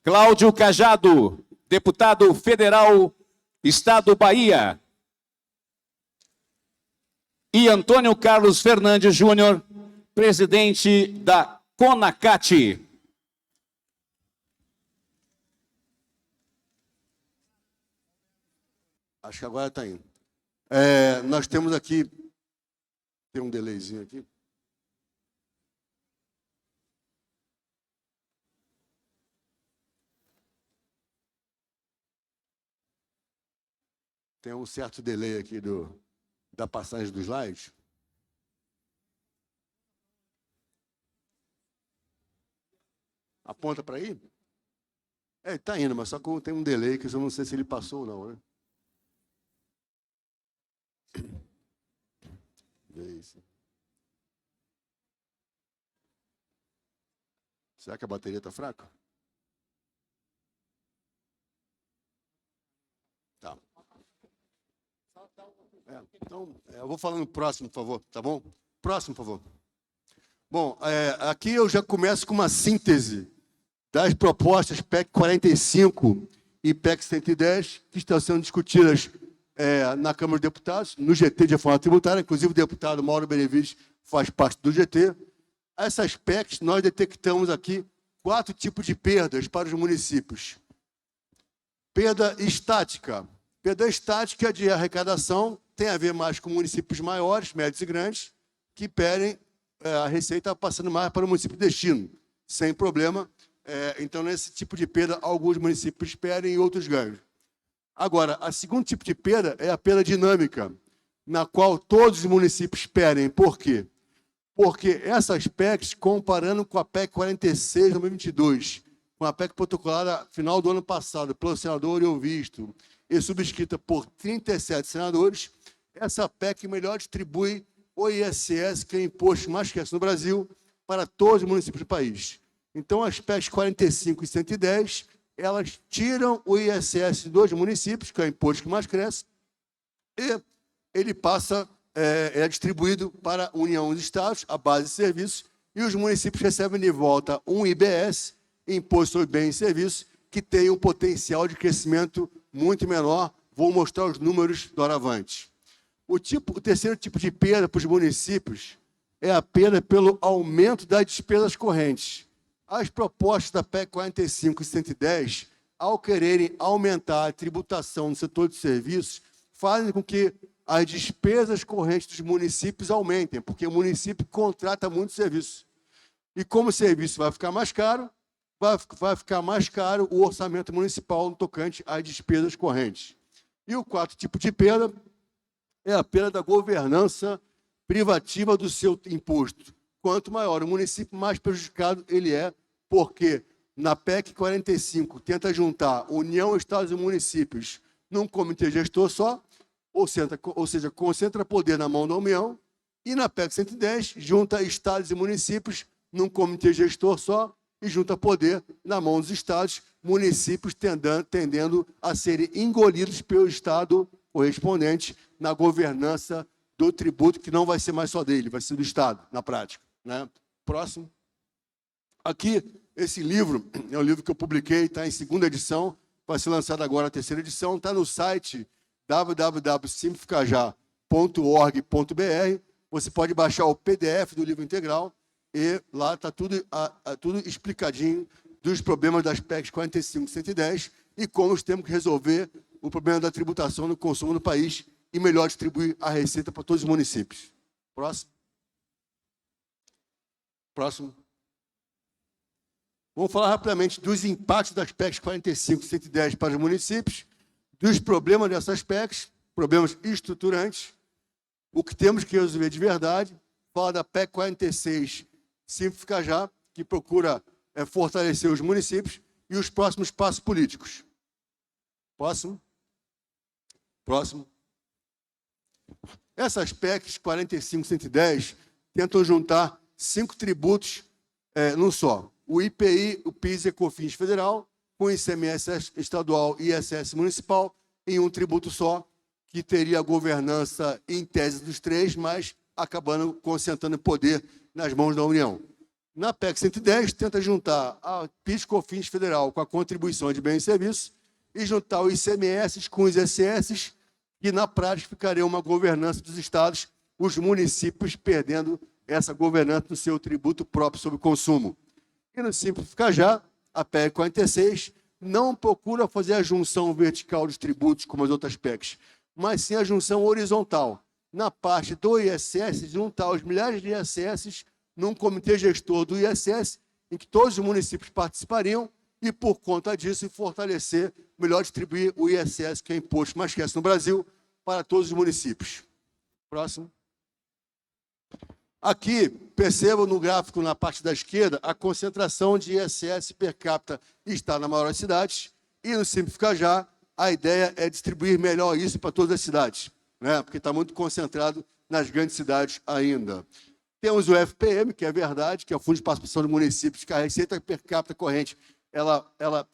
Cláudio Cajado, deputado federal, Estado Bahia. E Antônio Carlos Fernandes Júnior, presidente da CONACAT. Acho que agora está indo. Nós temos aqui... Tem um delayzinho aqui. Tem um certo delay aqui da passagem dos slides. Aponta para aí? Está indo, mas só que tem um delay que eu não sei se ele passou ou não, né? Isso. Será que a bateria está fraca? Tá. Então, eu vou falando próximo, por favor, tá bom? Próximo, por favor. Bom, aqui eu já começo com uma síntese das propostas PEC 45 e PEC 110, que estão sendo discutidas na Câmara dos Deputados, no GT de reforma tributária, inclusive o deputado Mauro Benevides faz parte do GT. Essas PECs, nós detectamos aqui 4 tipos de perdas para os municípios. Perda estática. Perda estática de arrecadação tem a ver mais com municípios maiores, médios e grandes, que pedem a receita passando mais para o município de destino, sem problema. Então, nesse tipo de perda, alguns municípios perdem e outros ganham. Agora, o segundo tipo de perda é a perda dinâmica, na qual todos os municípios perdem. Por quê? Porque essas PECs, comparando com a PEC 46 de 2022, com a PEC protocolada final do ano passado pelo senador Euvisto e subscrita por 37 senadores, essa PEC melhor distribui o ISS, que é o imposto mais cresce no Brasil, para todos os municípios do país. Então, as PECs 45 e 110, elas tiram o ISS dos municípios, que é o imposto que mais cresce, e ele passa, é distribuído para a União dos Estados, a base de serviços, e os municípios recebem de volta um IBS, Imposto sobre Bens e Serviços, que tem um potencial de crescimento muito menor. Vou mostrar os números doravante. O terceiro tipo de perda para os municípios é a perda pelo aumento das despesas correntes. As propostas da PEC 45 e 110, ao quererem aumentar a tributação no setor de serviços, fazem com que as despesas correntes dos municípios aumentem, porque o município contrata muito serviço. E como o serviço vai ficar mais caro, vai ficar mais caro o orçamento municipal no tocante às despesas correntes. E o quarto tipo de perda é a perda da governança privativa do seu imposto. Quanto maior o município, mais prejudicado ele é, porque na PEC 45 tenta juntar União, Estados e municípios num comitê gestor só, ou seja, concentra poder na mão da União, e na PEC 110 junta estados e municípios num comitê gestor só e junta poder na mão dos estados, municípios tendendo a serem engolidos pelo estado correspondente na governança do tributo, que não vai ser mais só dele, vai ser do estado, na prática, né? Próximo. Aqui, esse livro é um livro que eu publiquei, está em 2ª edição, vai ser lançado agora a 3ª edição, está no site www.simplificajar.org.br. Você pode baixar o PDF do livro integral e lá está tudo explicadinho dos problemas das PECs 45 e 110 e como nós temos que resolver o problema da tributação no consumo no país e melhor distribuir a receita para todos os municípios. Próximo. Próximo. Vamos falar rapidamente dos impactos das PECs 45 e 110 para os municípios, dos problemas dessas PECs, problemas estruturantes, o que temos que resolver de verdade. Fala da PEC 46, Simplificar Já, que procura fortalecer os municípios, e os próximos passos políticos. Próximo. Próximo. Essas PECs 45 e 110 tentam juntar 5 tributos num só. O IPI, o PIS e COFINS federal, com o ICMS estadual e ISS municipal, em um tributo só, que teria a governança em tese dos 3, mas acabando concentrando poder nas mãos da União. Na PEC 110, tenta juntar a PIS/COFINS federal com a contribuição de bens e serviços e juntar os ICMS com os ISS, e na prática ficaria uma governança dos estados, os municípios perdendo essa governança do seu tributo próprio sobre o consumo. E no Simplificar Já, a PEC 46 não procura fazer a junção vertical dos tributos como as outras PECs, mas sim a junção horizontal. Na parte do ISS, juntar os milhares de ISS num comitê gestor do ISS, em que todos os municípios participariam, e, por conta disso, fortalecer, melhor distribuir o ISS, que é imposto mais esquece no Brasil, para todos os municípios. Próximo. Aqui, percebam no gráfico, na parte da esquerda, a concentração de ISS per capita está nas maiores cidades, e no Simplificar Já, a ideia é distribuir melhor isso para todas as cidades, né? Porque está muito concentrado nas grandes cidades ainda. Temos o FPM, que é verdade, que é o Fundo de Participação de Municípios, que a receita per capita corrente,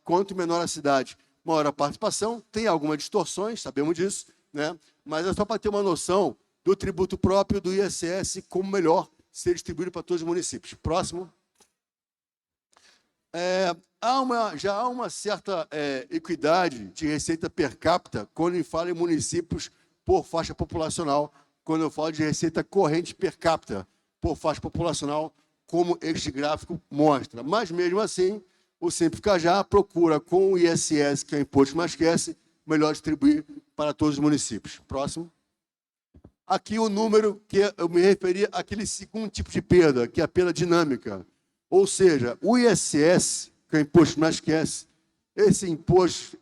quanto menor a cidade, maior a participação. Tem algumas distorções, sabemos disso, né? Mas é só para ter uma noção do tributo próprio do ISS, como melhor ser distribuído para todos os municípios. Próximo. Já há uma certa equidade de receita per capita quando eu falo em municípios por faixa populacional, quando eu falo de receita corrente per capita por faixa populacional, como este gráfico mostra. Mas, mesmo assim, o Simplificar Já procura, com o ISS, que é o imposto mais esquece, melhor distribuir para todos os municípios. Próximo. Aqui o número que eu me referi àquele segundo tipo de perda, que é a perda dinâmica. Ou seja, o ISS, que é o imposto mais esquece, esse imposto,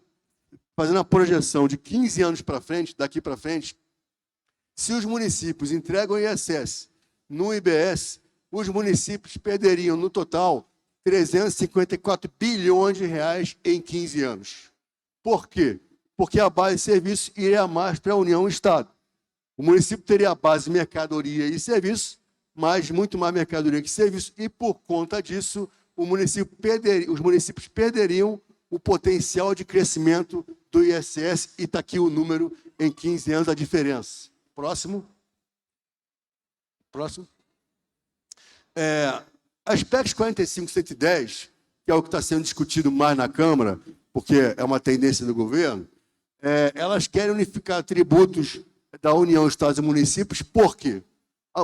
fazendo a projeção de 15 anos para frente, daqui para frente, se os municípios entregam o ISS no IBS, os municípios perderiam, no total, 354 bilhões de reais em 15 anos. Por quê? Porque a base de serviço iria mais para a União e o Estado. O município teria a base de mercadoria e serviço, mas muito mais mercadoria que serviço, e, por conta disso, os municípios perderiam o potencial de crescimento do ISS, e está aqui o número em 15 anos, a diferença. Próximo. Próximo. As PECs 45 e 110, que é o que está sendo discutido mais na Câmara, porque é uma tendência do governo, elas querem unificar tributos da União, Estados e municípios. Por quê?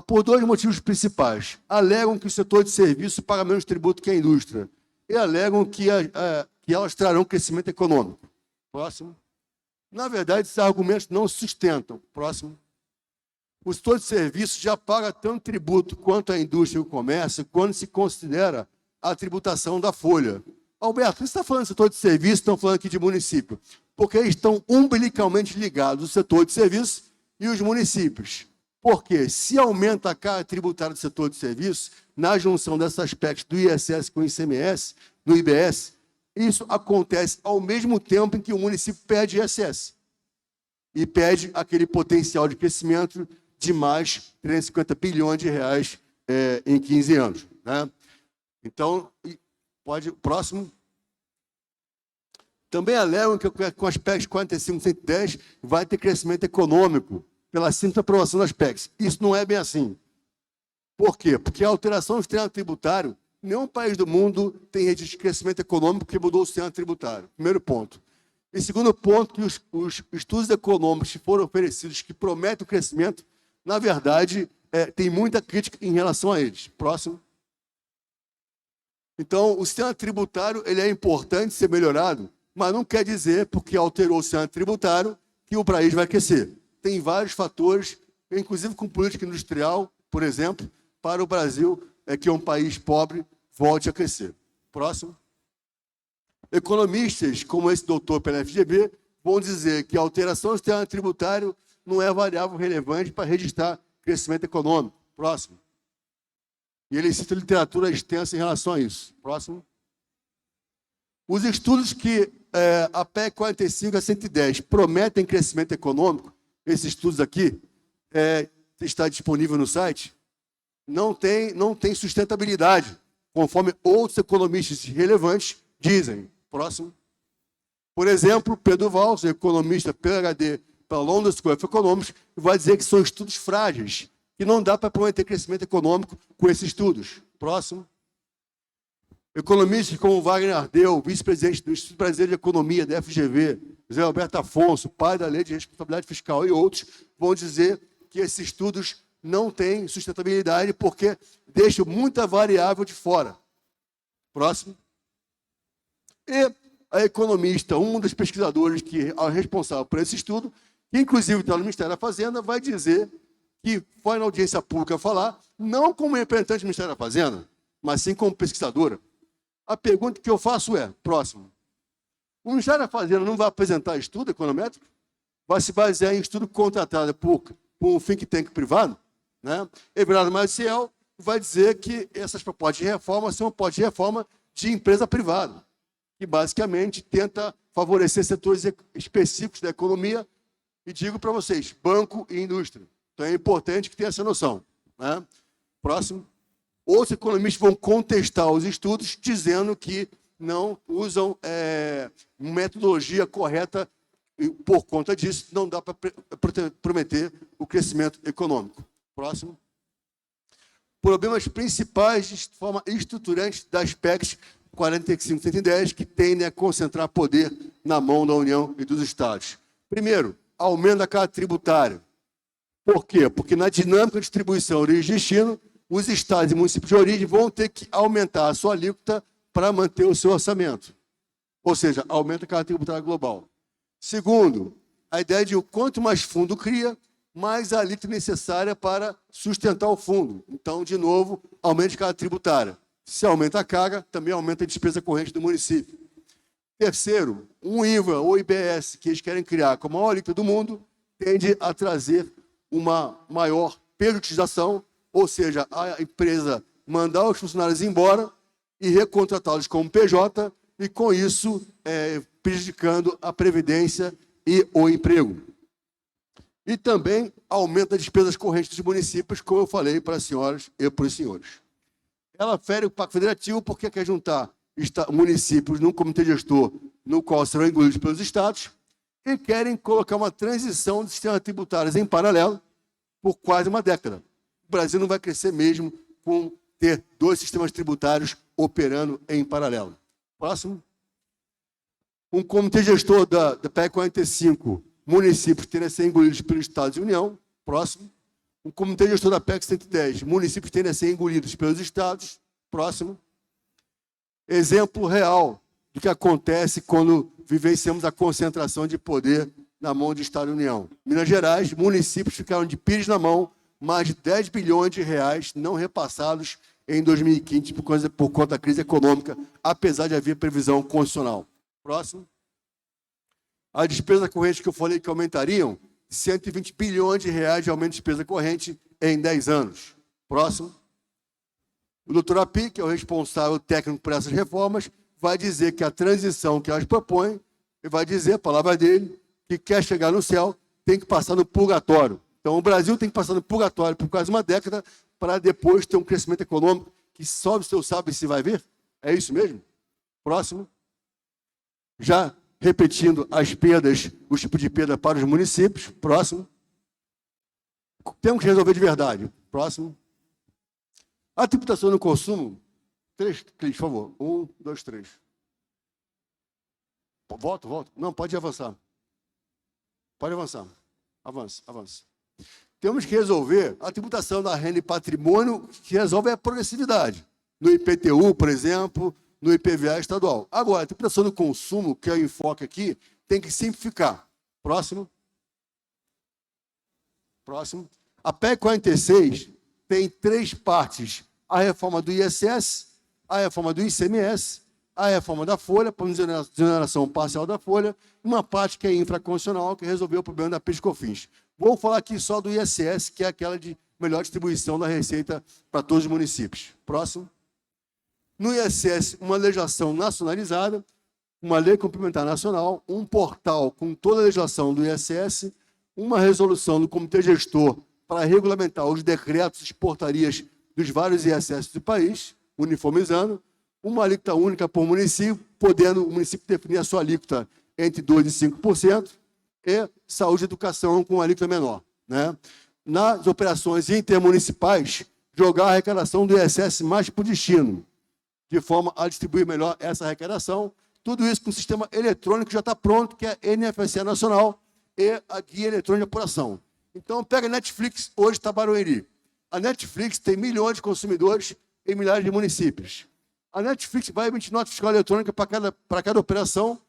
Por dois motivos principais. Alegam que o setor de serviço paga menos tributo que a indústria, e alegam que elas trarão crescimento econômico. Próximo. Na verdade, esses argumentos não se sustentam. Próximo. O setor de serviços já paga tanto tributo quanto a indústria e o comércio, quando se considera a tributação da folha. Alberto, você está falando de setor de serviço, estão falando aqui de município, porque eles estão umbilicalmente ligados, o setor de serviços e os municípios. Porque se aumenta a carga tributária do setor de serviços, na junção desses aspectos do ISS com o ICMS, no IBS, isso acontece ao mesmo tempo em que o município perde ISS e perde aquele potencial de crescimento de mais 350 bilhões de reais em 15 anos. Né? Então, próximo. Também alegam que com as PECs 45 e 110 vai ter crescimento econômico pela simples aprovação das PECs. Isso não é bem assim. Por quê? Porque a alteração do sistema tributário, nenhum país do mundo tem registro de crescimento econômico porque mudou o sistema tributário. Primeiro ponto. E segundo ponto, que os estudos econômicos que foram oferecidos, que prometem o crescimento, na verdade, tem muita crítica em relação a eles. Próximo. Então, o sistema tributário ele é importante ser melhorado, mas não quer dizer, porque alterou o sistema tributário, que o país vai crescer. Tem vários fatores, inclusive com política industrial, por exemplo, para o Brasil, que é um país pobre, volte a crescer. Próximo. Economistas, como esse doutor pela FGV, vão dizer que a alteração do sistema tributário não é variável relevante para registrar crescimento econômico. Próximo. E ele cita literatura extensa em relação a isso. Próximo. Os estudos que a PEC 45 a 110 prometem crescimento econômico, esses estudos aqui, está disponível no site, não tem sustentabilidade, conforme outros economistas relevantes dizem. Próximo. Por exemplo, Pedro Valls, economista PhD pela London School of Economics, vai dizer que são estudos frágeis, que não dá para prometer crescimento econômico com esses estudos. Próximo. Economistas como Wagner Ardeu, vice-presidente do Instituto Brasileiro de Economia, da FGV, José Alberto Afonso, pai da Lei de Responsabilidade Fiscal e outros, vão dizer que esses estudos não têm sustentabilidade porque deixam muita variável de fora. Próximo. E a economista, um dos pesquisadores que é responsável por esse estudo, que inclusive está no Ministério da Fazenda, vai dizer que foi na audiência pública falar, não como representante do Ministério da Fazenda, mas sim como pesquisadora. A pergunta que eu faço é, próximo, o Ministério da Fazenda não vai apresentar estudo econométrico? Vai se basear em estudo contratado por um think tank privado? Né? Everardo Maciel vai dizer que essas propostas de reforma são propostas de reforma de empresa privada, que basicamente tenta favorecer setores específicos da economia, e digo para vocês, banco e indústria. Então é importante que tenha essa noção. Né? Próximo. Outros economistas vão contestar os estudos, dizendo que não usam metodologia correta, e por conta disso não dá para prometer o crescimento econômico. Próximo. Problemas principais de forma estruturante das PECs 45 e 110, que tendem a concentrar poder na mão da União e dos Estados. Primeiro, aumento da carga tributária. Por quê? Porque na dinâmica de distribuição origem e destino, os estados e municípios de origem vão ter que aumentar a sua alíquota para manter o seu orçamento. Ou seja, aumenta a carga tributária global. Segundo, a ideia de quanto mais fundo cria, mais a alíquota necessária para sustentar o fundo. Então, de novo, aumento de carga tributária. Se aumenta a carga, também aumenta a despesa corrente do município. Terceiro, um IVA ou IBS que eles querem criar como a maior alíquota do mundo, tende a trazer uma maior periodização, ou seja, a empresa mandar os funcionários embora e recontratá-los como PJ, e com isso prejudicando a previdência e o emprego. E também aumenta as despesas correntes dos municípios, como eu falei para as senhoras e para os senhores. Ela fere o Pacto Federativo porque quer juntar municípios num comitê gestor no qual serão engolidos pelos estados e querem colocar uma transição de sistemas tributários em paralelo por quase uma década. O Brasil não vai crescer mesmo com ter dois sistemas tributários operando em paralelo. Próximo. Um comitê gestor da PEC 45, municípios terem a ser engolidos pelos Estados e União. Próximo. Um comitê gestor da PEC 110, municípios terem a ser engolidos pelos estados. Próximo. Exemplo real do que acontece quando vivenciamos a concentração de poder na mão de Estado e União. Minas Gerais, municípios ficaram de pires na mão, mais de 10 bilhões de reais não repassados em 2015 por conta da crise econômica, apesar de haver previsão constitucional. Próximo. A despesa corrente que eu falei que aumentariam, 120 bilhões de reais de aumento de despesa corrente em 10 anos. Próximo. O doutor Api, que é o responsável técnico por essas reformas, vai dizer que a transição que elas propõem, ele vai dizer, a palavra dele, que quer chegar no céu, tem que passar no purgatório. Então, o Brasil tem que passar no purgatório por quase uma década para depois ter um crescimento econômico que só o seu sabe se vai ver. É isso mesmo? Próximo. Já repetindo as perdas, os tipos de perda para os municípios. Próximo. Temos que resolver de verdade. Próximo. A tributação no consumo. 3 cliques, por favor. 1, 2, 3. Volta. Não, pode avançar. Pode avançar. Avança. Temos que resolver a tributação da renda e patrimônio, que resolve a progressividade. No IPTU, por exemplo, no IPVA estadual. Agora, a tributação do consumo, que é o enfoque aqui, tem que simplificar. Próximo. A PEC 46 tem 3 partes. A reforma do ISS, a reforma do ICMS, a reforma da folha, para desoneração parcial da folha, uma parte que é infraconstitucional, que resolveu o problema da PIS/COFINS. Vou falar aqui só do ISS, que é aquela de melhor distribuição da receita para todos os municípios. Próximo. No ISS, uma legislação nacionalizada, uma lei complementar nacional, um portal com toda a legislação do ISS, uma resolução do comitê gestor para regulamentar os decretos e portarias dos vários ISS do país, uniformizando, uma alíquota única por município, podendo o município definir a sua alíquota entre 2% e 5%, e saúde e educação com alíquota menor. Né? Nas operações intermunicipais, jogar a arrecadação do ISS mais para o destino. de forma a distribuir melhor essa arrecadação. Tudo isso com o sistema eletrônico que já está pronto, que é a NFC Nacional e a Guia Eletrônica de Apuração. Então, pega a Netflix, hoje está Barueri. A Netflix tem milhões de consumidores em milhares de municípios. A Netflix vai emitir nota fiscal eletrônica para cada operação,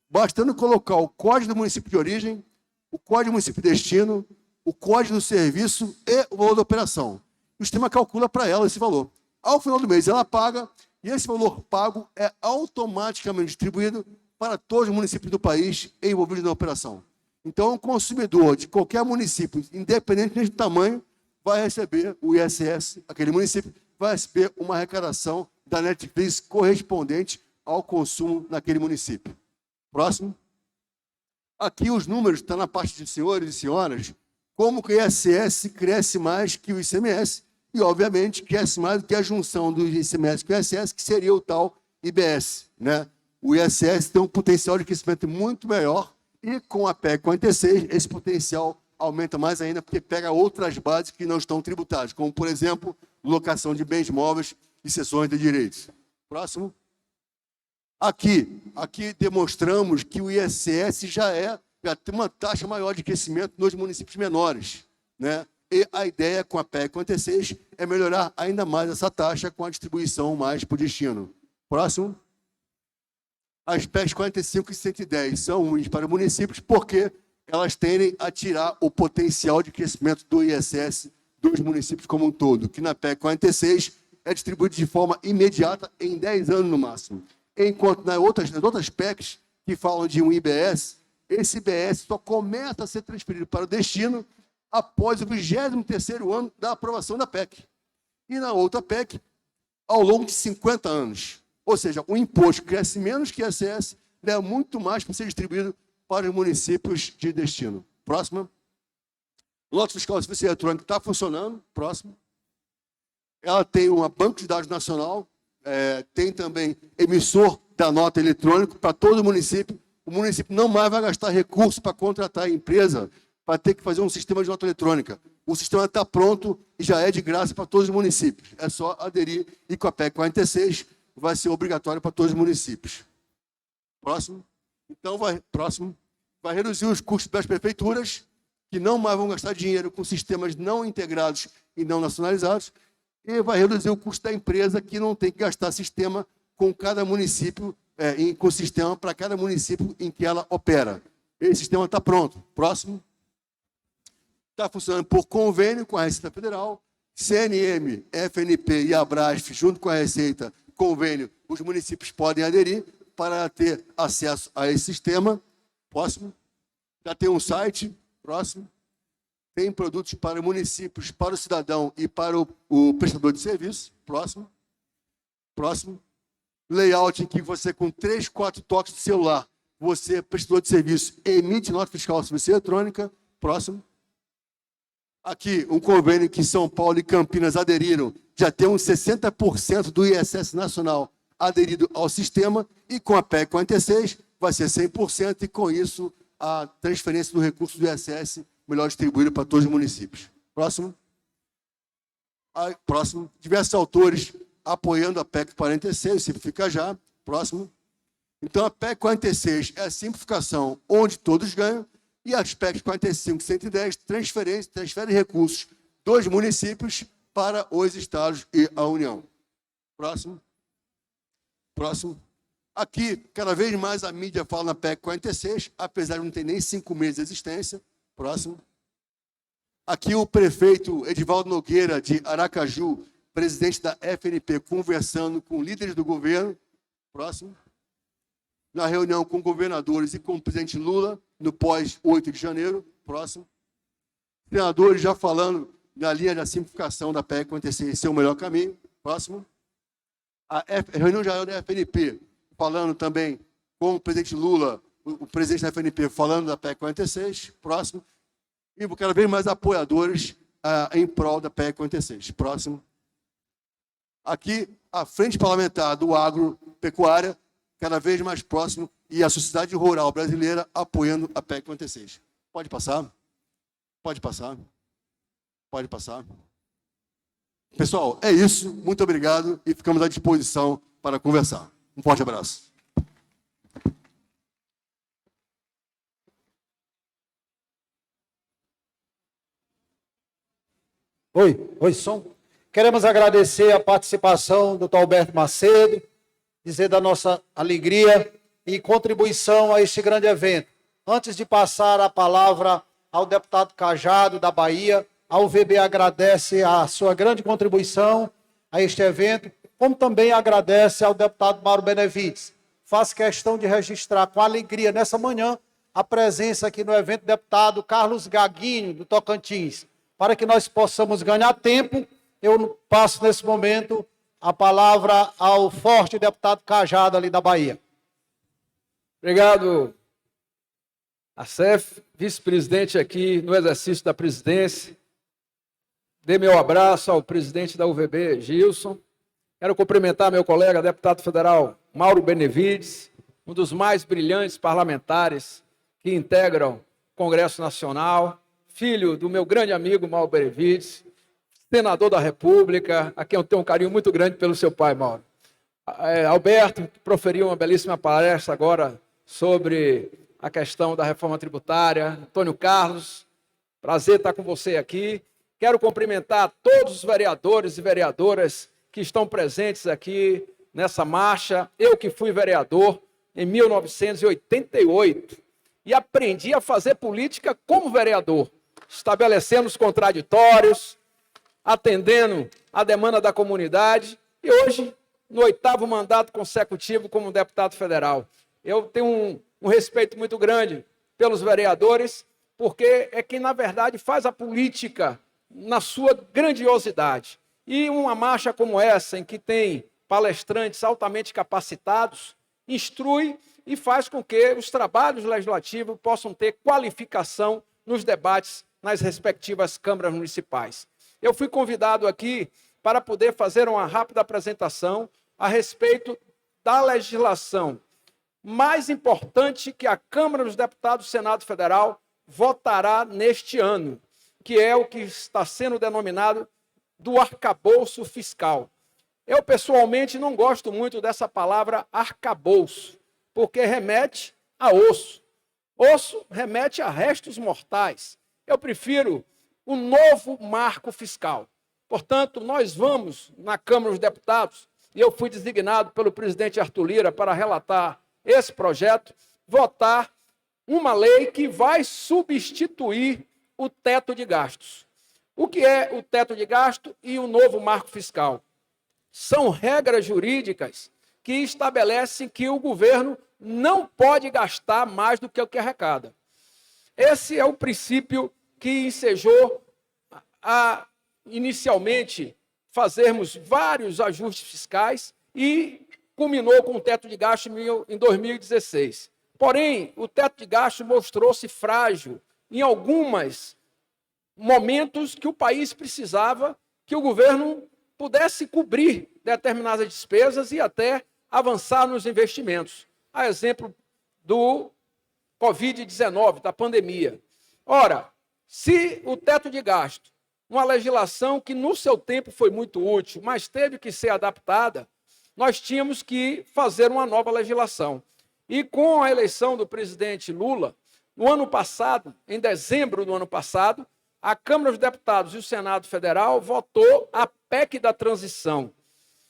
bastando colocar o código do município de origem, o código do município de destino, o código do serviço e o valor da operação. O sistema calcula para ela esse valor. Ao final do mês, ela paga, e esse valor pago é automaticamente distribuído para todos os municípios do país envolvidos na operação. Então, o consumidor de qualquer município, independente do tamanho, vai receber o ISS, aquele município, vai receber uma arrecadação da Netflix correspondente ao consumo naquele município. Próximo. Aqui os números estão na parte de senhores e senhoras, como que o ISS cresce mais que o ICMS, e, obviamente, cresce mais do que a junção do ICMS com o ISS, que seria o tal IBS. Né? O ISS tem um potencial de crescimento muito maior, e com a PEC 46, esse potencial aumenta mais ainda, porque pega outras bases que não estão tributadas, como, por exemplo, locação de bens móveis e cessões de direitos. Próximo. Aqui demonstramos que o ISS já tem uma taxa maior de crescimento nos municípios menores. Né? E a ideia com a PEC 46 é melhorar ainda mais essa taxa com a distribuição mais por destino. Próximo. As PECs 45 e 110 são ruins para municípios porque elas tendem a tirar o potencial de crescimento do ISS dos municípios como um todo, que na PEC 46 é distribuído de forma imediata em 10 anos no máximo. Enquanto nas outras PECs que falam de um IBS, esse IBS só começa a ser transferido para o destino após o 23º ano da aprovação da PEC. E na outra PEC, ao longo de 50 anos. Ou seja, o imposto cresce menos que o ISS, leva muito mais para ser distribuído para os municípios de destino. Próxima. Nota fiscal de serviço eletrônico está funcionando. Próximo. Ela tem um banco de dados nacional, tem também emissor da nota eletrônica para todo o município. O município não mais vai gastar recursos para contratar a empresa para ter que fazer um sistema de nota eletrônica. O sistema está pronto e já é de graça para todos os municípios. É só aderir e com a PEC 46 vai ser obrigatório para todos os municípios. Próximo. Então, vai reduzir os custos das prefeituras, que não mais vão gastar dinheiro com sistemas não integrados e não nacionalizados, e vai reduzir o custo da empresa, que não tem que gastar sistema com cada município, com sistema para cada município em que ela opera. Esse sistema está pronto. Próximo. Está funcionando por convênio com a Receita Federal, CNM, FNP e Abrasf, junto com a Receita, convênio, os municípios podem aderir para ter acesso a esse sistema. Próximo. Já tem um site. Próximo. Tem produtos para municípios, para o cidadão e para o prestador de serviço. Próximo. Próximo. Layout em que você, com 3, 4 toques de celular, você, prestador de serviço, emite nota fiscal de serviço eletrônica. Próximo. Aqui, um convênio que São Paulo e Campinas aderiram, já tem uns 60% do ISS nacional aderido ao sistema, e com a PEC 46 vai ser 100%, e com isso a transferência do recurso do ISS melhor distribuído para todos os municípios. Próximo. Próximo. Diversos autores apoiando a PEC 46, simplifica já. Próximo. Então, a PEC 46 é a simplificação onde todos ganham, e as PECs 45 e 110 transferem recursos dos municípios para os estados e a União. Próximo. Próximo. Aqui, cada vez mais a mídia fala na PEC 46, apesar de não ter nem 5 meses de existência. Próximo. Aqui o prefeito Edivaldo Nogueira, de Aracaju, presidente da FNP, conversando com líderes do governo. Próximo. Na reunião com governadores e com o presidente Lula, no pós-8 de janeiro. Próximo. Senadores já falando na linha da simplificação da PEC 46, esse é o melhor caminho. Próximo. A reunião geral da FNP, falando também com o presidente Lula, o presidente da FNP, falando da PEC 46. Próximo. E cada vez mais apoiadores em prol da PEC 46. Próximo. Aqui, a Frente Parlamentar do Agropecuária, cada vez mais próximo, e a sociedade rural brasileira apoiando a PEC 46. Pode passar? Pode passar? Pode passar? Pessoal, é isso. Muito obrigado e ficamos à disposição para conversar. Um forte abraço. Oi, som. Queremos agradecer a participação do Dr. Alberto Macedo, dizer da nossa alegria e contribuição a este grande evento. Antes de passar a palavra ao deputado Cajado, da Bahia, a UVB agradece a sua grande contribuição a este evento, como também agradece ao deputado Mauro Benevides. Faço questão de registrar com alegria, nessa manhã, a presença aqui no evento do deputado Carlos Gaguinho, do Tocantins. Para que nós possamos ganhar tempo, eu passo nesse momento a palavra ao forte deputado Cajado, ali da Bahia. Obrigado, Acef, vice-presidente aqui no exercício da presidência. Dê meu abraço ao presidente da UVB, Gilson. Quero cumprimentar meu colega, deputado federal Mauro Benevides, um dos mais brilhantes parlamentares que integram o Congresso Nacional, filho do meu grande amigo Mauro Benevides, senador da República, a quem eu tenho um carinho muito grande pelo seu pai, Mauro. Alberto, que proferiu uma belíssima palestra agora sobre a questão da reforma tributária. Antônio Carlos, prazer estar com você aqui. Quero cumprimentar todos os vereadores e vereadoras que estão presentes aqui nessa marcha. Eu que fui vereador em 1988 e aprendi a fazer política como vereador, estabelecendo os contraditórios, atendendo a demanda da comunidade e hoje, no 8º mandato consecutivo como deputado federal. Eu tenho um respeito muito grande pelos vereadores, porque é quem, na verdade, faz a política na sua grandiosidade. E uma marcha como essa, em que tem palestrantes altamente capacitados, instrui e faz com que os trabalhos legislativos possam ter qualificação nos debates nas respectivas câmaras municipais. Eu fui convidado aqui para poder fazer uma rápida apresentação a respeito da legislação mais importante que a Câmara dos Deputados do Senado Federal votará neste ano, que é o que está sendo denominado do arcabouço fiscal. Eu, pessoalmente, não gosto muito dessa palavra arcabouço, porque remete a osso. Osso remete a restos mortais. Eu prefiro o novo marco fiscal. Portanto, nós vamos, na Câmara dos Deputados, e eu fui designado pelo presidente Arthur Lira para relatar esse projeto, votar uma lei que vai substituir o teto de gastos. O que é o teto de gasto e o novo marco fiscal? São regras jurídicas que estabelecem que o governo não pode gastar mais do que o que arrecada. Esse é o princípio que ensejou a, inicialmente, fazermos vários ajustes fiscais e culminou com o teto de gasto em 2016. Porém, o teto de gasto mostrou-se frágil em alguns momentos que o país precisava que o governo pudesse cobrir determinadas despesas e até avançar nos investimentos. A exemplo do Covid-19, da pandemia. Ora, se o teto de gasto, uma legislação que no seu tempo foi muito útil, mas teve que ser adaptada, nós tínhamos que fazer uma nova legislação. E com a eleição do presidente Lula, no ano passado, em dezembro do ano passado, a Câmara dos Deputados e o Senado Federal votou a PEC da transição.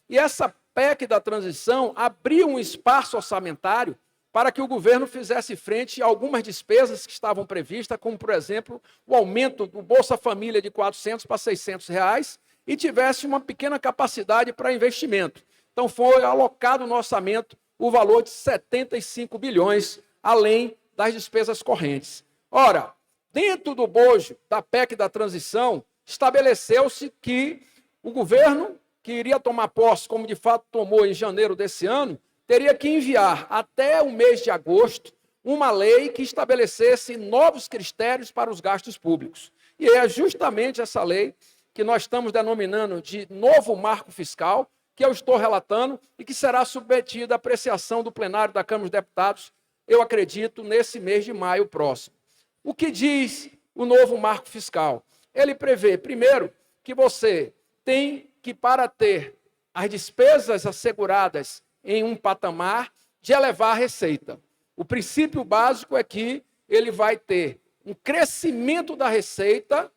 E essa PEC da transição abriu um espaço orçamentário para que o governo fizesse frente a algumas despesas que estavam previstas, como, por exemplo, o aumento do Bolsa Família de R$ 400 para R$ 600 e tivesse uma pequena capacidade para investimento. Então, foi alocado no orçamento o valor de 75 bilhões, além das despesas correntes. Ora, dentro do bojo da PEC da transição, estabeleceu-se que o governo, que iria tomar posse, como de fato tomou em janeiro desse ano, teria que enviar até o mês de agosto uma lei que estabelecesse novos critérios para os gastos públicos. E é justamente essa lei que nós estamos denominando de novo marco fiscal, que eu estou relatando e que será submetida à apreciação do plenário da Câmara dos Deputados, eu acredito, nesse mês de maio próximo. O que diz o novo marco fiscal? Ele prevê, primeiro, que você tem que, para ter as despesas asseguradas em um patamar de elevar a receita. O princípio básico é que ele vai ter um crescimento da receita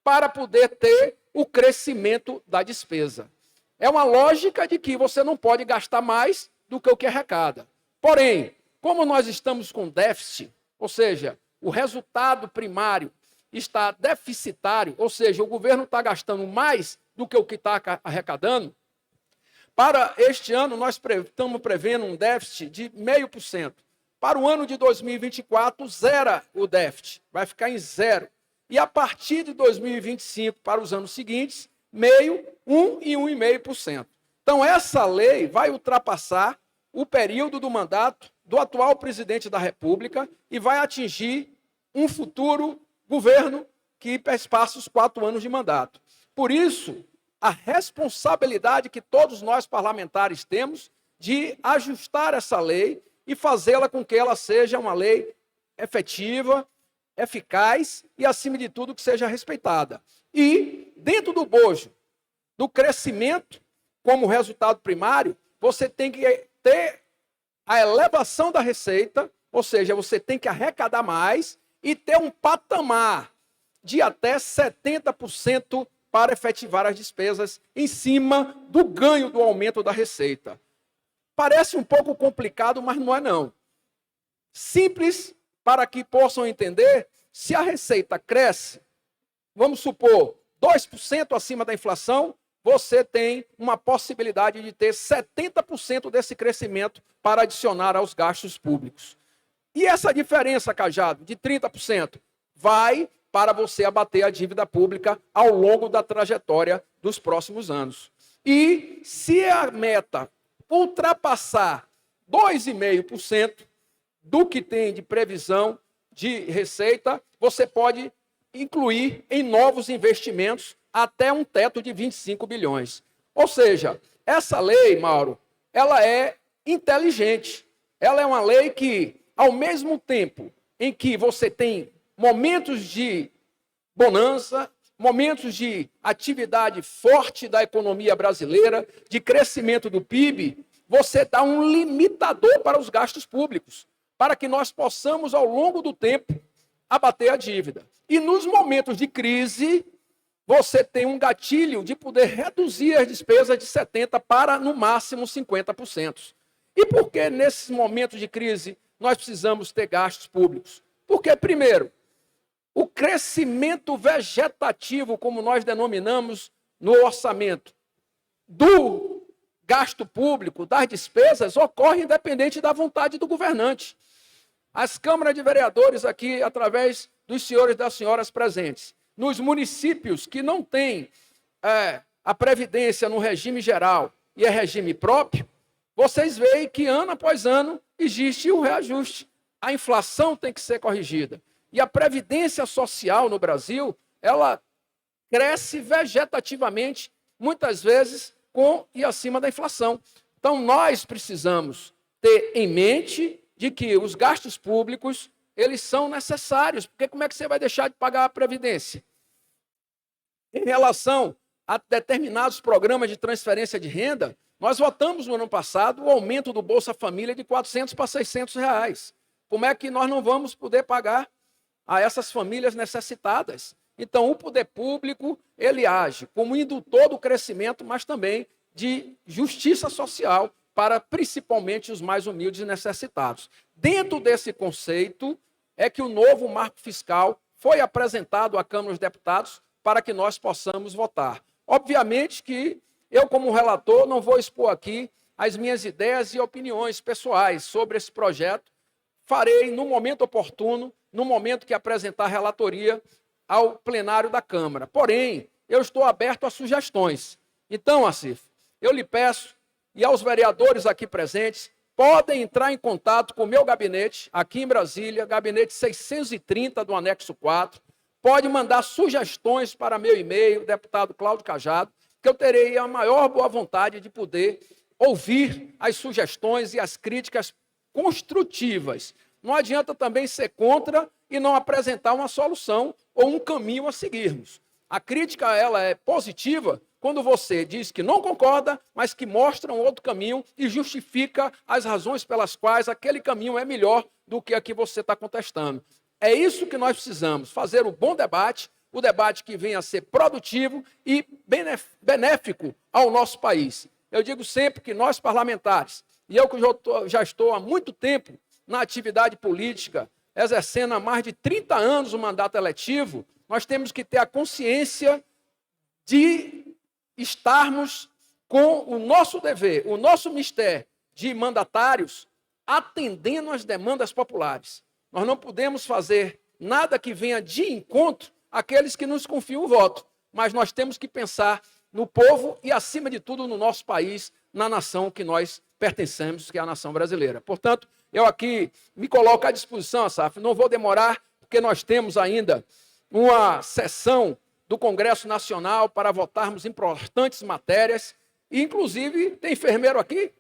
para poder ter o crescimento da despesa. É uma lógica de que você não pode gastar mais do que o que arrecada. Porém, como nós estamos com déficit, ou seja, o resultado primário está deficitário, ou seja, o governo está gastando mais do que o que está arrecadando, para este ano nós estamos prevendo um déficit de 0,5%. Para o ano de 2024, zera o déficit, vai ficar em zero. E a partir de 2025, para os anos seguintes, 0,5%, 1% e 1,5%. Então, essa lei vai ultrapassar o período do mandato do atual presidente da República e vai atingir um futuro governo que perpassa os 4 anos de mandato. Por isso, a responsabilidade que todos nós parlamentares temos de ajustar essa lei e fazê-la com que ela seja uma lei efetiva, eficaz e, acima de tudo, que seja respeitada. E, dentro do bojo do crescimento, como resultado primário, você tem que ter a elevação da receita, ou seja, você tem que arrecadar mais e ter um patamar de até 70% para efetivar as despesas em cima do ganho do aumento da receita. Parece um pouco complicado, mas não é não. Simples para que possam entender, se a receita cresce, vamos supor, 2% acima da inflação, você tem uma possibilidade de ter 70% desse crescimento para adicionar aos gastos públicos. E essa diferença, Cajado, de 30%, vai para você abater a dívida pública ao longo da trajetória dos próximos anos. E se a meta ultrapassar 2,5% do que tem de previsão de receita, você pode incluir em novos investimentos até um teto de 25 bilhões. Ou seja, essa lei, Mauro, ela é inteligente. Ela é uma lei que, ao mesmo tempo em que você tem momentos de bonança, momentos de atividade forte da economia brasileira, de crescimento do PIB, você dá um limitador para os gastos públicos, para que nós possamos, ao longo do tempo, abater a dívida. E nos momentos de crise, você tem um gatilho de poder reduzir as despesas de 70% para, no máximo, 50%. E por que, nesses momentos de crise, nós precisamos ter gastos públicos? Porque, primeiro, o crescimento vegetativo, como nós denominamos no orçamento, do gasto público, das despesas, ocorre independente da vontade do governante. As câmaras de vereadores aqui, através dos senhores e das senhoras presentes, nos municípios que não têm a previdência no regime geral e é regime próprio, vocês veem que ano após ano existe um reajuste. A inflação tem que ser corrigida. E a previdência social no Brasil, ela cresce vegetativamente, muitas vezes com e acima da inflação. Então, nós precisamos ter em mente de que os gastos públicos, eles são necessários, porque como é que você vai deixar de pagar a previdência? Em relação a determinados programas de transferência de renda, nós votamos no ano passado o aumento do Bolsa Família de R$400 para R$600. Como é que nós não vamos poder pagar a essas famílias necessitadas? Então, o poder público, ele age como indutor do crescimento, mas também de justiça social para principalmente os mais humildes e necessitados. Dentro desse conceito é que o novo marco fiscal foi apresentado à Câmara dos Deputados para que nós possamos votar. Obviamente que eu, como relator, não vou expor aqui as minhas ideias e opiniões pessoais sobre esse projeto. Farei no momento oportuno, no momento que apresentar a relatoria ao plenário da Câmara. Porém, eu estou aberto a sugestões. Então, Assif, eu lhe peço, e aos vereadores aqui presentes, podem entrar em contato com o meu gabinete, aqui em Brasília, gabinete 630 do anexo 4, pode mandar sugestões para meu e-mail, deputado Cláudio Cajado, que eu terei a maior boa vontade de poder ouvir as sugestões e as críticas construtivas. Não adianta também ser contra e não apresentar uma solução ou um caminho a seguirmos. A crítica, ela é positiva quando você diz que não concorda, mas que mostra um outro caminho e justifica as razões pelas quais aquele caminho é melhor do que a que você está contestando. É isso que nós precisamos, fazer um bom debate, o debate que venha a ser produtivo e benéfico ao nosso país. Eu digo sempre que nós parlamentares, e eu que já estou há muito tempo na atividade política, exercendo há mais de 30 anos o mandato eletivo, nós temos que ter a consciência de estarmos com o nosso dever, o nosso mistério de mandatários, atendendo às demandas populares. Nós não podemos fazer nada que venha de encontro àqueles que nos confiam o voto, mas nós temos que pensar no povo e, acima de tudo, no nosso país, na nação que nós pertencemos, que é a nação brasileira. Portanto, eu aqui me coloco à disposição, Assaf, não vou demorar, porque nós temos ainda uma sessão do Congresso Nacional para votarmos importantes matérias, e, inclusive, tem enfermeiro aqui,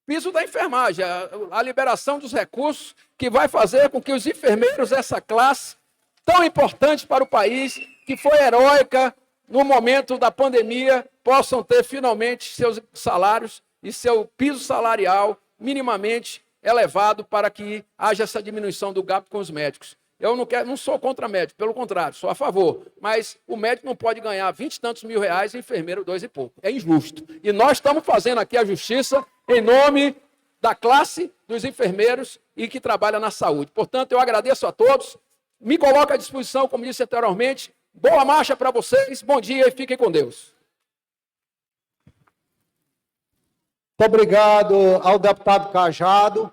piso da enfermagem, a liberação dos recursos que vai fazer com que os enfermeiros, essa classe tão importante para o país, que foi heróica no momento da pandemia, possam ter finalmente seus salários e seu piso salarial minimamente elevado para que haja essa diminuição do gap com os médicos. Eu não sou contra médico, pelo contrário, sou a favor. Mas o médico não pode ganhar 20 e tantos mil reais e o enfermeiro 2 e pouco. É injusto. E nós estamos fazendo aqui a justiça em nome da classe dos enfermeiros e que trabalha na saúde. Portanto, eu agradeço a todos. Me coloco à disposição, como disse anteriormente. Boa marcha para vocês, bom dia e fiquem com Deus. Muito obrigado ao deputado Cajado.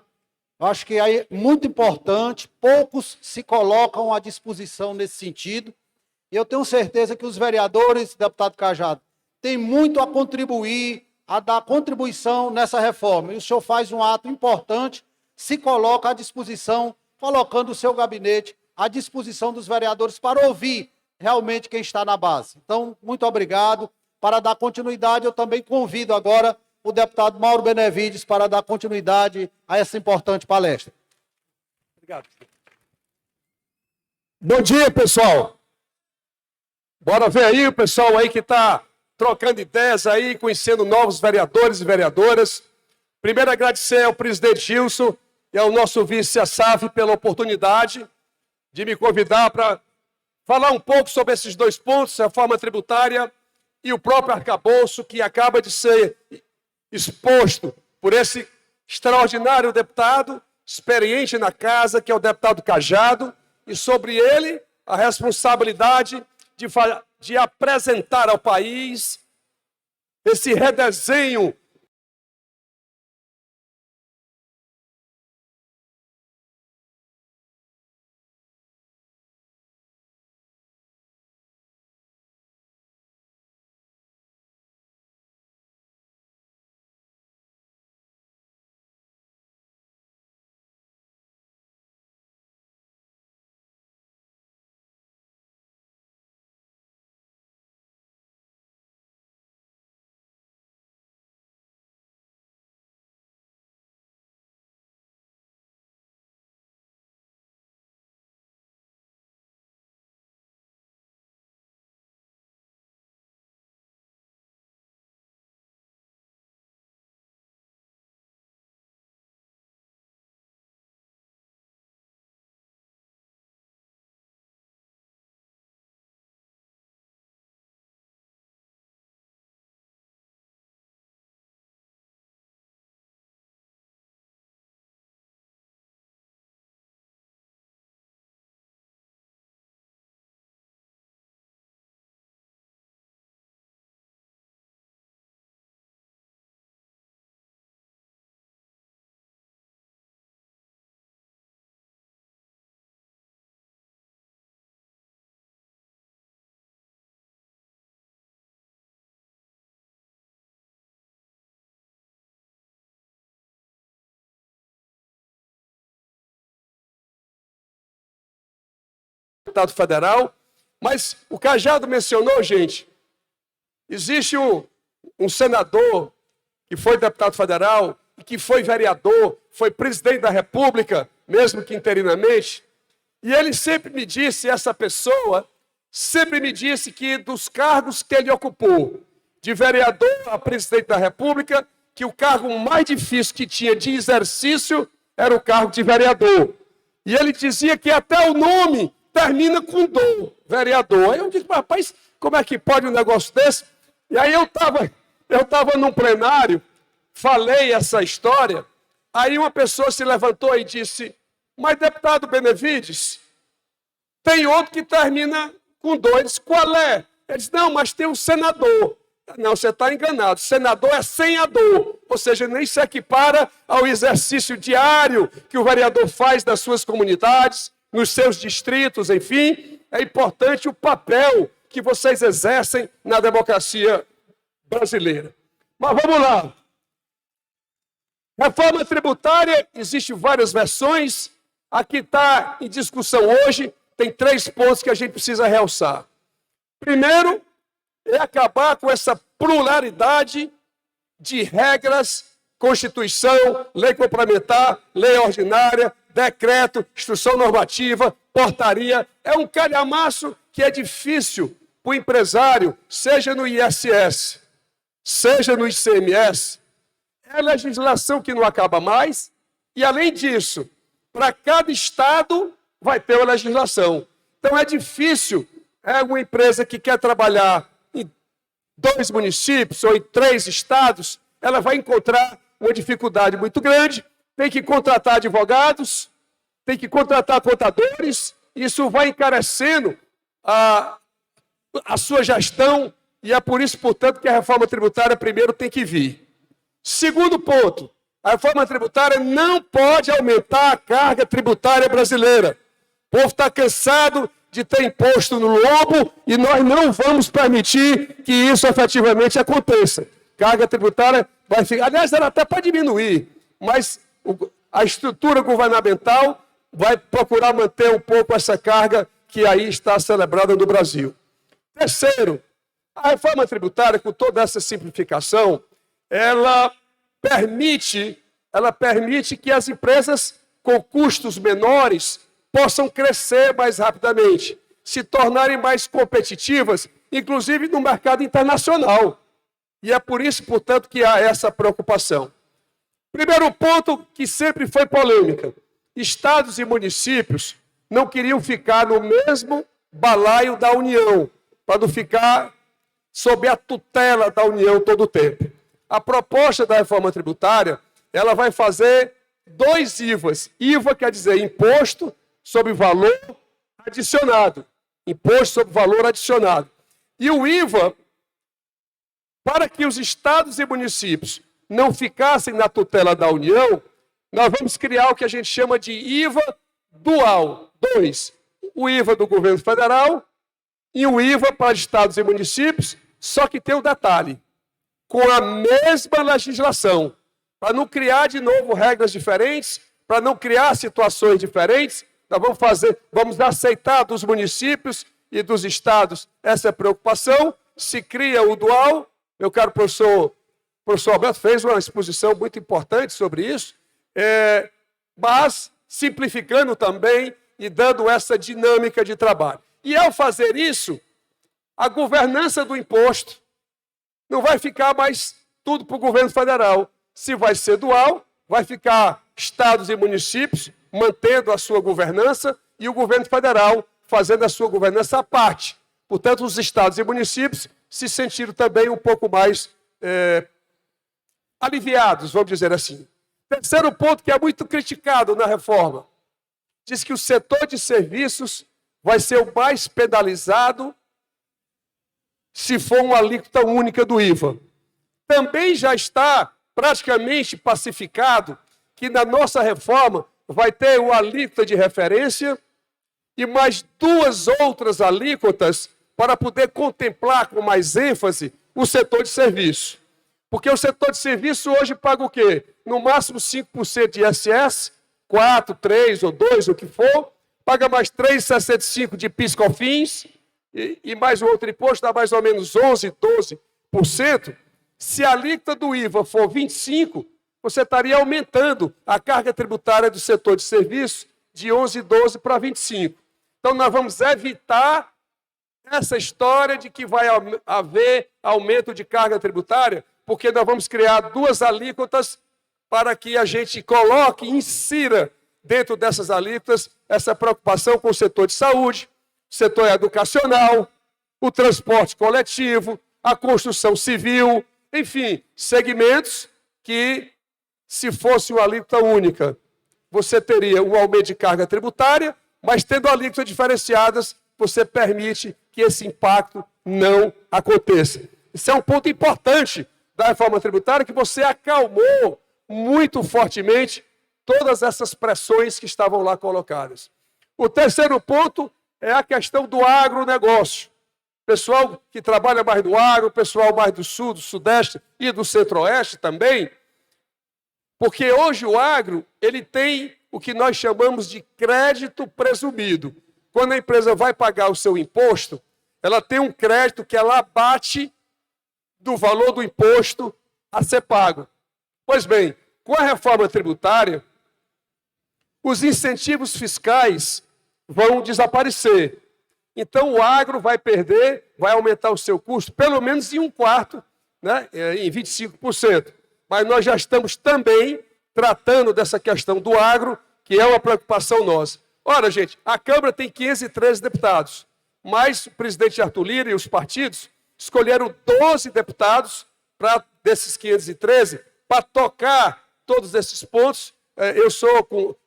Acho que é muito importante, poucos se colocam à disposição nesse sentido. E eu tenho certeza que os vereadores, deputado Cajado, têm muito a contribuir, a dar contribuição nessa reforma. E o senhor faz um ato importante, se coloca à disposição, colocando o seu gabinete à disposição dos vereadores para ouvir realmente quem está na base. Então, muito obrigado. Para dar continuidade, eu também convido agora o deputado Mauro Benevides para dar continuidade a essa importante palestra. Obrigado. Bom dia, pessoal. Bora ver aí o pessoal aí que está trocando ideias aí, conhecendo novos vereadores e vereadoras. Primeiro, agradecer ao presidente Gilson e ao nosso vice Assaf pela oportunidade de me convidar para falar um pouco sobre esses dois pontos, a reforma tributária e o próprio arcabouço que acaba de ser exposto por esse extraordinário deputado, experiente na casa, que é o deputado Cajado, e sobre ele a responsabilidade de apresentar ao país esse redesenho deputado federal, mas o Cajado mencionou, gente, existe um senador que foi deputado federal, que foi vereador, foi presidente da República, mesmo que interinamente, e ele sempre me disse, essa pessoa, sempre me disse que dos cargos que ele ocupou de vereador a presidente da República, que o cargo mais difícil que tinha de exercício era o cargo de vereador. E ele dizia que até o nome termina com dor, vereador. Aí eu disse, rapaz, como é que pode um negócio desse? E aí eu estava num plenário, falei essa história, aí uma pessoa se levantou e disse, mas deputado Benevides, tem outro que termina com dor. Ele disse, qual é? Ele disse, não, mas tem um senador. Não, você está enganado. Senador é sem a dor. Ou seja, nem se equipara ao exercício diário que o vereador faz nas suas comunidades, nos seus distritos, enfim. É importante o papel que vocês exercem na democracia brasileira. Mas vamos lá. Reforma tributária, existem várias versões. Aqui está em discussão hoje, tem 3 pontos que a gente precisa realçar. Primeiro, é acabar com essa pluralidade de regras, Constituição, lei complementar, lei ordinária, decreto, instrução normativa, portaria. É um calhamaço que é difícil para o empresário, seja no ISS, seja no ICMS. É legislação que não acaba mais. E, além disso, para cada estado vai ter uma legislação. Então, é difícil. É uma empresa que quer trabalhar em 2 municípios ou em 3 estados, ela vai encontrar uma dificuldade muito grande, tem que contratar advogados, tem que contratar contadores, isso vai encarecendo a sua gestão, e é por isso, portanto, que a reforma tributária primeiro tem que vir. Segundo ponto, a reforma tributária não pode aumentar a carga tributária brasileira. O povo está cansado de ter imposto no lombo e nós não vamos permitir que isso efetivamente aconteça. Carga tributária vai ficar... Aliás, ela até pode diminuir, mas a estrutura governamental vai procurar manter um pouco essa carga que aí está celebrada no Brasil. Terceiro, a reforma tributária, com toda essa simplificação, ela permite que as empresas com custos menores possam crescer mais rapidamente, se tornarem mais competitivas, inclusive no mercado internacional. E é por isso, portanto, que há essa preocupação. Primeiro ponto que sempre foi polêmica. Estados e municípios não queriam ficar no mesmo balaio da União, para não ficar sob a tutela da União todo o tempo. A proposta da reforma tributária, ela vai fazer 2 IVAs. IVA quer dizer imposto sobre valor adicionado. Imposto sobre valor adicionado. E o IVA, para que os estados e municípios não ficassem na tutela da União, nós vamos criar o que a gente chama de IVA dual. 2. O IVA do governo federal e o IVA para estados e municípios, só que tem um detalhe. Com a mesma legislação. Para não criar de novo regras diferentes, para não criar situações diferentes, nós vamos aceitar dos municípios e dos estados essa preocupação, se cria o dual. Meu caro professor Alberto fez uma exposição muito importante sobre isso, mas simplificando também e dando essa dinâmica de trabalho. E ao fazer isso, a governança do imposto não vai ficar mais tudo para o governo federal. Se vai ser dual, vai ficar estados e municípios mantendo a sua governança e o governo federal fazendo a sua governança à parte. Portanto, os estados e municípios se sentiram também um pouco mais aliviados, vamos dizer assim. Terceiro ponto que é muito criticado na reforma. Diz que o setor de serviços vai ser o mais penalizado se for uma alíquota única do IVA. Também já está praticamente pacificado que na nossa reforma vai ter uma alíquota de referência e mais 2 outras alíquotas para poder contemplar com mais ênfase o setor de serviço. Porque o setor de serviço hoje paga o quê? No máximo 5% de ISS, 4, 3 ou 2, o que for, paga mais 3,65% de PIS/COFINS e mais um outro imposto, dá mais ou menos 11, 12%. Se a alíquota do IVA for 25%, você estaria aumentando a carga tributária do setor de serviço de 11, 12 para 25%. Então, nós vamos evitar essa história de que vai haver aumento de carga tributária, porque nós vamos criar 2 alíquotas para que a gente coloque, insira dentro dessas alíquotas essa preocupação com o setor de saúde, setor educacional, o transporte coletivo, a construção civil, enfim, segmentos que, se fosse uma alíquota única, você teria um aumento de carga tributária, mas tendo alíquotas diferenciadas, você permite que esse impacto não aconteça. Isso é um ponto importante da reforma tributária, que você acalmou muito fortemente todas essas pressões que estavam lá colocadas. O terceiro ponto é a questão do agronegócio. Pessoal que trabalha mais no agro, pessoal mais do sul, do sudeste e do centro-oeste também, porque hoje o agro ele tem o que nós chamamos de crédito presumido. Quando a empresa vai pagar o seu imposto, ela tem um crédito que ela abate do valor do imposto a ser pago. Pois bem, com a reforma tributária, os incentivos fiscais vão desaparecer. Então, o agro vai perder, vai aumentar o seu custo pelo menos em 1/4, né, em 25%. Mas nós já estamos também tratando dessa questão do agro, que é uma preocupação nossa. Ora, gente, a Câmara tem 513 deputados, mas o presidente Arthur Lira e os partidos escolheram 12 deputados desses 513 para tocar todos esses pontos.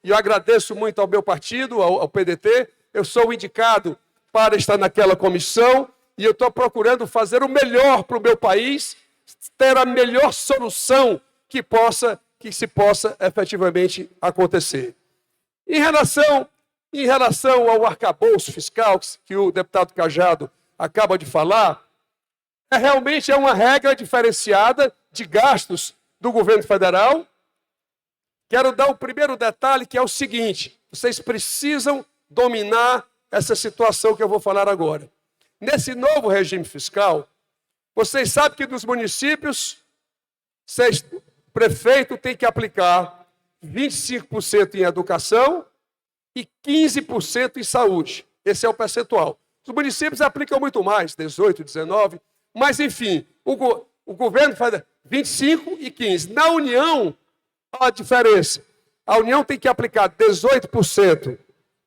Eu agradeço muito ao meu partido, ao PDT, eu sou o indicado para estar naquela comissão e eu estou procurando fazer o melhor para o meu país, ter a melhor solução que se possa efetivamente acontecer. Em relação ao arcabouço fiscal, que o deputado Cajado acaba de falar, realmente é uma regra diferenciada de gastos do governo federal. Quero dar o primeiro detalhe, que é o seguinte: vocês precisam dominar essa situação que eu vou falar agora. Nesse novo regime fiscal, vocês sabem que nos municípios, o prefeito tem que aplicar 25% em educação e 15% em saúde. Esse é o percentual. Os municípios aplicam muito mais, 18%, 19%, mas, enfim, o governo faz 25% e 15%. Na União, olha a diferença. A União tem que aplicar 18%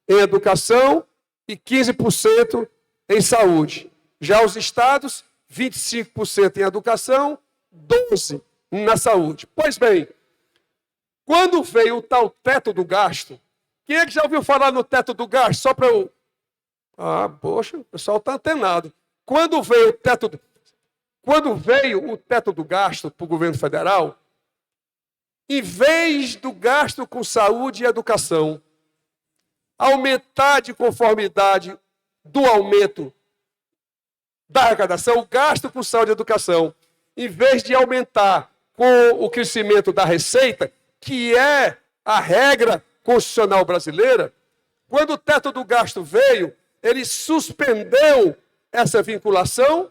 em educação e 15% em saúde. Já os estados, 25% em educação, 12% na saúde. Pois bem, quando veio o tal teto do gasto, quem é que já ouviu falar no teto do gasto? Só para eu... poxa, o pessoal está antenado. Quando veio o teto do gasto para o governo federal, em vez do gasto com saúde e educação aumentar de conformidade do aumento da arrecadação, o gasto com saúde e educação, em vez de aumentar com o crescimento da receita, que é a regra constitucional brasileira, quando o teto do gasto veio, ele suspendeu essa vinculação,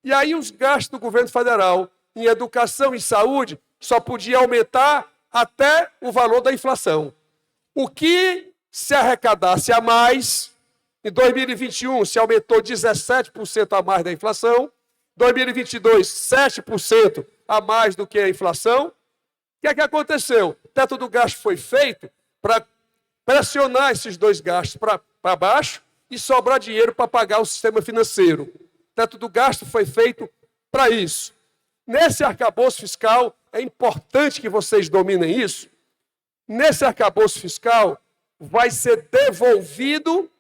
e aí os gastos do governo federal em educação e saúde só podia aumentar até o valor da inflação. O que se arrecadasse a mais, em 2021 se aumentou 17% a mais da inflação, 2022 7% a mais do que a inflação. O que é que aconteceu? O teto do gasto foi feito para pressionar esses dois gastos para baixo e sobrar dinheiro para pagar o sistema financeiro. O teto do gasto foi feito para isso. Nesse arcabouço fiscal, é importante que vocês dominem isso. Nesse arcabouço fiscal, vai ser devolvido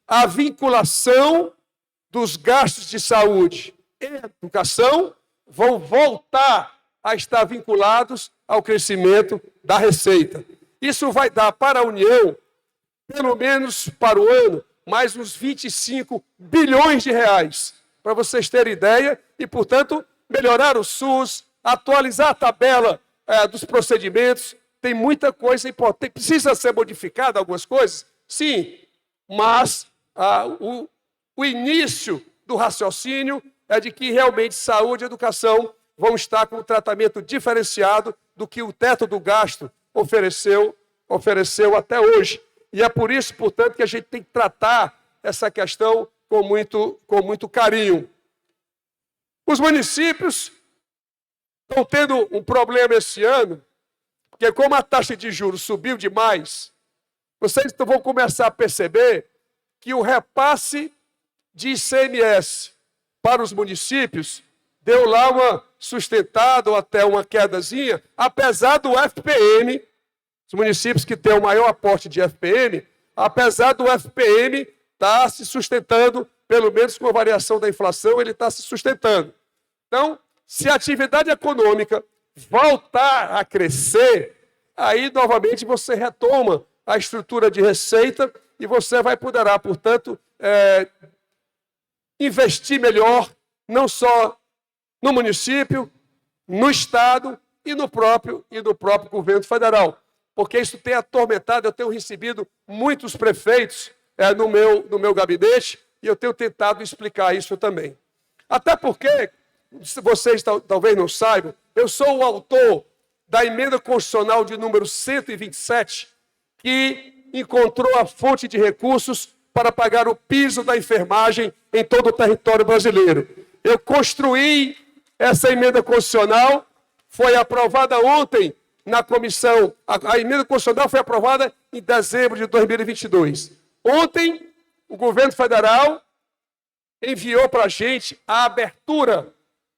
a vinculação dos gastos de saúde e educação, vão voltar a estar vinculados ao crescimento da receita. Isso vai dar para a União, pelo menos para o ano, mais uns 25 bilhões de reais, para vocês terem ideia, e, portanto, melhorar o SUS, atualizar a tabela dos procedimentos. Tem muita coisa importante. Precisa ser modificada algumas coisas? Sim, mas o início do raciocínio é de que realmente saúde e educação vão estar com um tratamento diferenciado do que o teto do gasto ofereceu até hoje. E é por isso, portanto, que a gente tem que tratar essa questão com muito carinho. Os municípios estão tendo um problema esse ano, porque como a taxa de juros subiu demais, vocês vão começar a perceber que o repasse de ICMS para os municípios deu lá uma sustentada ou até uma quedazinha, apesar do FPM, os municípios que têm o maior aporte de FPM, apesar do FPM estar se sustentando, pelo menos com a variação da inflação, ele está se sustentando. Então, se a atividade econômica voltar a crescer, aí novamente você retoma a estrutura de receita e você poderá, portanto, investir melhor, não só no município, no Estado e no próprio governo federal. Porque isso tem atormentado, eu tenho recebido muitos prefeitos no meu gabinete e eu tenho tentado explicar isso também. Até porque, se vocês talvez não saibam, eu sou o autor da emenda constitucional de número 127, que encontrou a fonte de recursos para pagar o piso da enfermagem em todo o território brasileiro. Eu construí essa emenda constitucional, foi aprovada ontem na comissão, a emenda constitucional foi aprovada em dezembro de 2022. Ontem, o governo federal enviou para a gente a abertura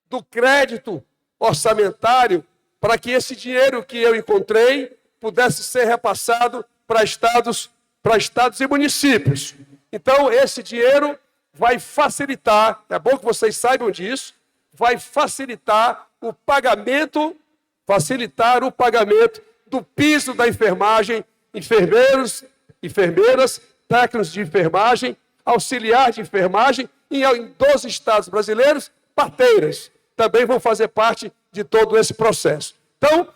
do crédito orçamentário para que esse dinheiro que eu encontrei pudesse ser repassado para estados e municípios. Então, esse dinheiro vai facilitar, é bom que vocês saibam disso, vai facilitar o pagamento do piso da enfermagem, enfermeiros, enfermeiras, técnicos de enfermagem, auxiliar de enfermagem, e em 12 estados brasileiros, parteiras também vão fazer parte de todo esse processo. Então,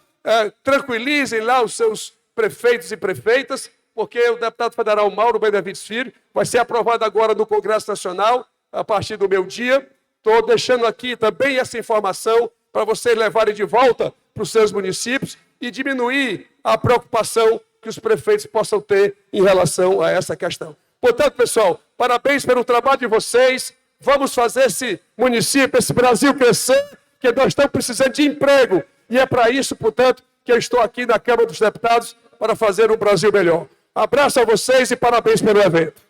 tranquilizem lá os seus prefeitos e prefeitas, porque o deputado federal Mauro Benevides Filho vai ser aprovado agora no Congresso Nacional, a partir do meio-dia. Estou deixando aqui também essa informação para vocês levarem de volta para os seus municípios e diminuir a preocupação que os prefeitos possam ter em relação a essa questão. Portanto, pessoal, parabéns pelo trabalho de vocês. Vamos fazer esse município, esse Brasil crescer, porque nós estamos precisando de emprego. E é para isso, portanto, que eu estou aqui na Câmara dos Deputados para fazer um Brasil melhor. Abraço a vocês e parabéns pelo evento.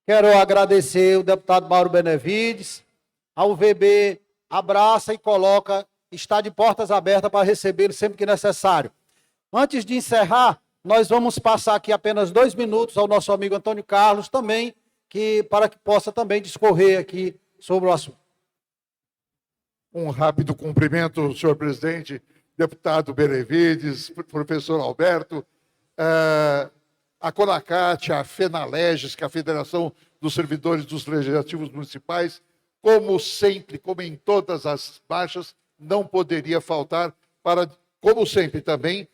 Quero agradecer o deputado Mauro Benevides. A UVB abraça e está de portas abertas para recebê-lo sempre que necessário. Antes de encerrar, nós vamos passar aqui apenas 2 minutos ao nosso amigo Antônio Carlos, também, para que possa também discorrer aqui sobre o assunto. Um rápido cumprimento, senhor presidente, deputado Benevides, professor Alberto, a CONACAT, a FENALEGES, que é a Federação dos Servidores dos Legislativos Municipais, como sempre, como em todas as marchas, não poderia faltar para, como sempre também,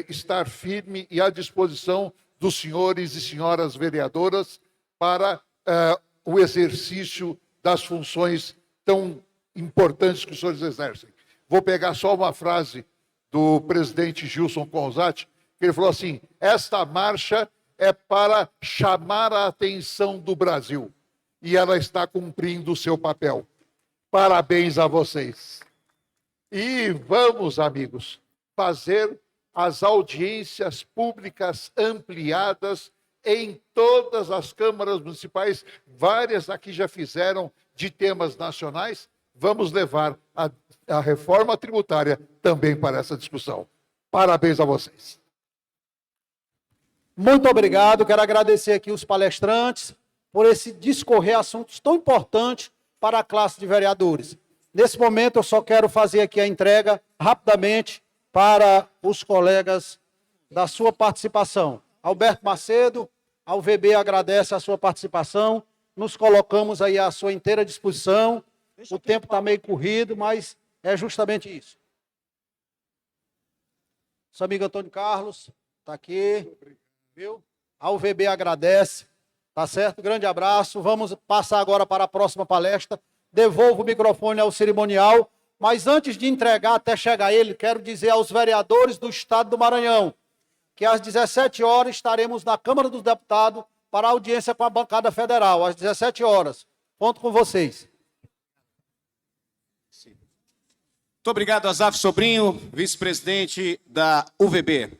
estar firme e à disposição dos senhores e senhoras vereadoras para o exercício das funções tão importantes que os senhores exercem. Vou pegar só uma frase do presidente Gilson Conzatti, que ele falou assim: esta marcha é para chamar a atenção do Brasil, e ela está cumprindo o seu papel. Parabéns a vocês. E vamos, amigos, fazer as audiências públicas ampliadas em todas as câmaras municipais, várias aqui já fizeram de temas nacionais. Vamos levar a reforma tributária também para essa discussão. Parabéns a vocês. Muito obrigado. Quero agradecer aqui os palestrantes por esse discorrer assuntos tão importantes para a classe de vereadores. Nesse momento, eu só quero fazer aqui a entrega rapidamente para os colegas da sua participação. Alberto Macedo, a UVB agradece a sua participação. Nos colocamos aí à sua inteira disposição. O tempo está meio corrido, mas é justamente isso. Seu amigo Antônio Carlos está aqui, viu? A UVB agradece, tá certo? Grande abraço. Vamos passar agora para a próxima palestra. Devolvo o microfone ao cerimonial, mas antes de entregar até chegar ele, quero dizer aos vereadores do Estado do Maranhão que às 17 horas estaremos na Câmara dos Deputados para a audiência com a bancada federal, às 17 horas. Conto com vocês. Muito obrigado, Azaf Sobrinho, vice-presidente da UVB.